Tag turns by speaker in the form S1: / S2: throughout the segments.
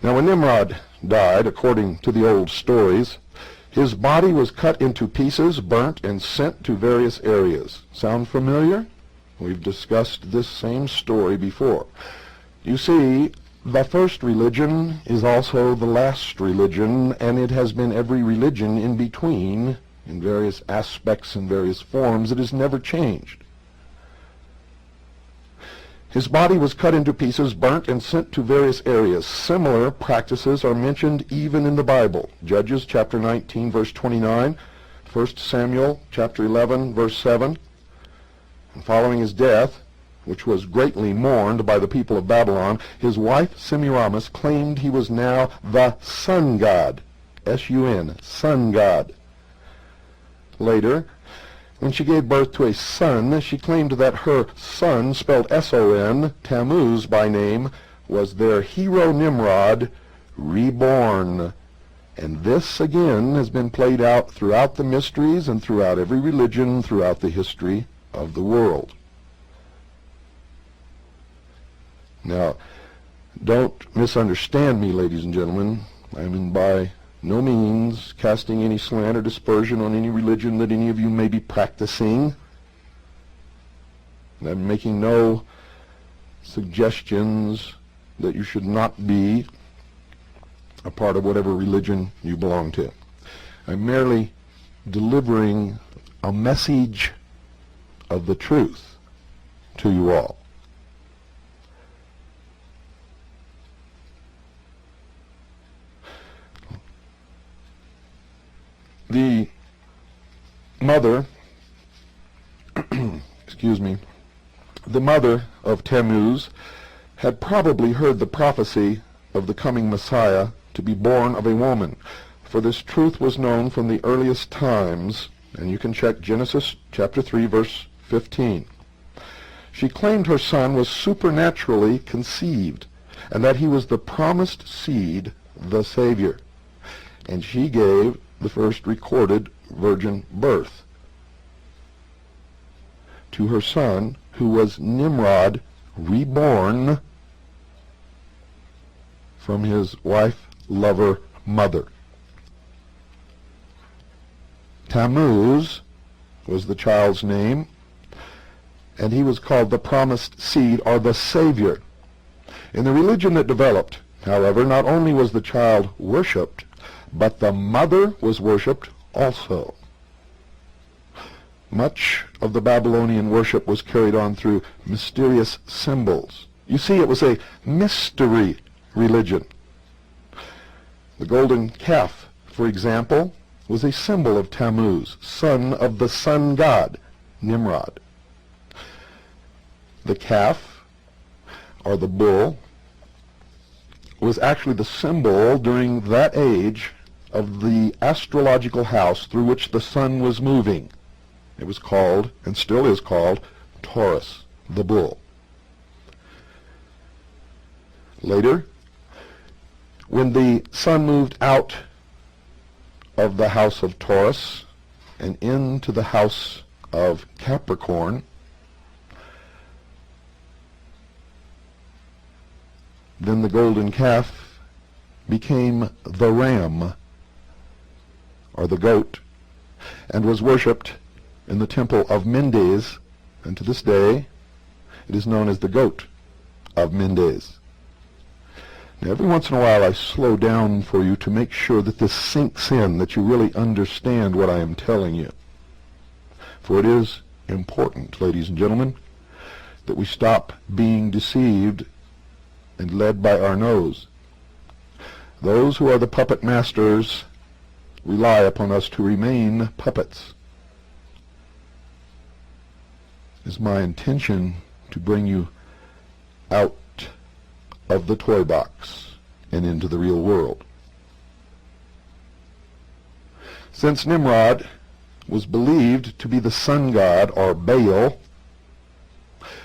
S1: Now when Nimrod died, according to the old stories, his body was cut into pieces, burnt, and sent to various areas. Sound familiar? We've discussed this same story before. You see, the first religion is also the last religion, and it has been every religion in between, in various aspects and various forms. It has never changed. His body was cut into pieces, burnt, and sent to various areas. Similar practices are mentioned even in the Bible. Judges chapter 19, verse 29, 1 Samuel chapter 11, verse 7. And following his death, which was greatly mourned by the people of Babylon, his wife Semiramis claimed he was now the sun god, S-U-N, sun god. Later, when she gave birth to a son, she claimed that her son, spelled S-O-N, Tammuz by name, was their hero Nimrod, reborn. And this, again, has been played out throughout the mysteries and throughout every religion throughout the history of the world. Now, don't misunderstand me, ladies and gentlemen. I am by no means casting any slant or dispersion on any religion that any of you may be practicing. And I'm making no suggestions that you should not be a part of whatever religion you belong to. I'm merely delivering a message of the truth to you all. The mother, excuse me, the mother of Tammuz had probably heard the prophecy of the coming Messiah to be born of a woman, for this truth was known from the earliest times, and you can check Genesis chapter 3, verse 15. She claimed her son was supernaturally conceived, and that he was the promised seed, the Savior, and she gave the first recorded virgin birth to her son, who was Nimrod, reborn from his wife, lover, mother. Tammuz was the child's name, and he was called the promised seed, or the Savior. In the religion that developed, however, not only was the child worshipped, but the mother was worshipped also. Much of the Babylonian worship was carried on through mysterious symbols. You see, it was a mystery religion. The golden calf, for example, was a symbol of Tammuz, son of the sun god, Nimrod. The calf, or the bull, was actually the symbol during that age of the astrological house through which the sun was moving. It was called, and still is called, Taurus, the bull. Later, when the sun moved out of the house of Taurus and into the house of Capricorn, then the golden calf became the ram, or the goat, and was worshipped in the temple of Mendes, and to this day it is known as the goat of Mendes. Now, every once in a while I slow down for you to make sure that this sinks in, that you really understand what I am telling you. For it is important, ladies and gentlemen, that we stop being deceived and led by our nose. Those who are the puppet masters rely upon us to remain puppets. It is my intention to bring you out of the toy box and into the real world. Since Nimrod was believed to be the sun god, or Baal,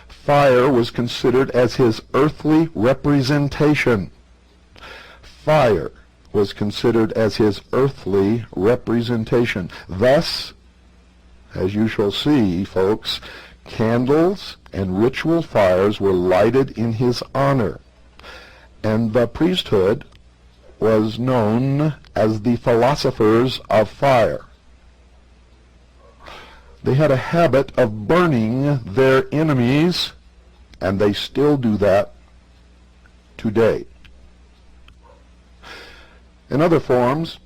S1: fire was considered as his earthly representation. Fire was considered as his earthly representation. Thus, as you shall see, folks, candles and ritual fires were lighted in his honor, and the priesthood was known as the philosophers of fire. They had a habit of burning their enemies, and they still do that today. In other forms,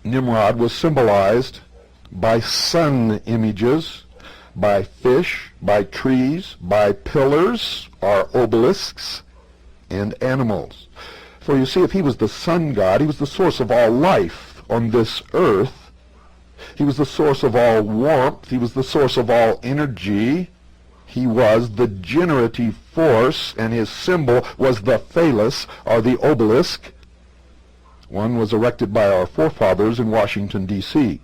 S1: Nimrod was symbolized by sun images, by fish, by trees, by pillars or obelisks, and animals. For you see, if he was the sun god, he was the source of all life on this earth. He was the source of all warmth. He was the source of all energy. He was the generative force, and his symbol was the phallus, or the obelisk. One was erected by our forefathers in Washington, D.C.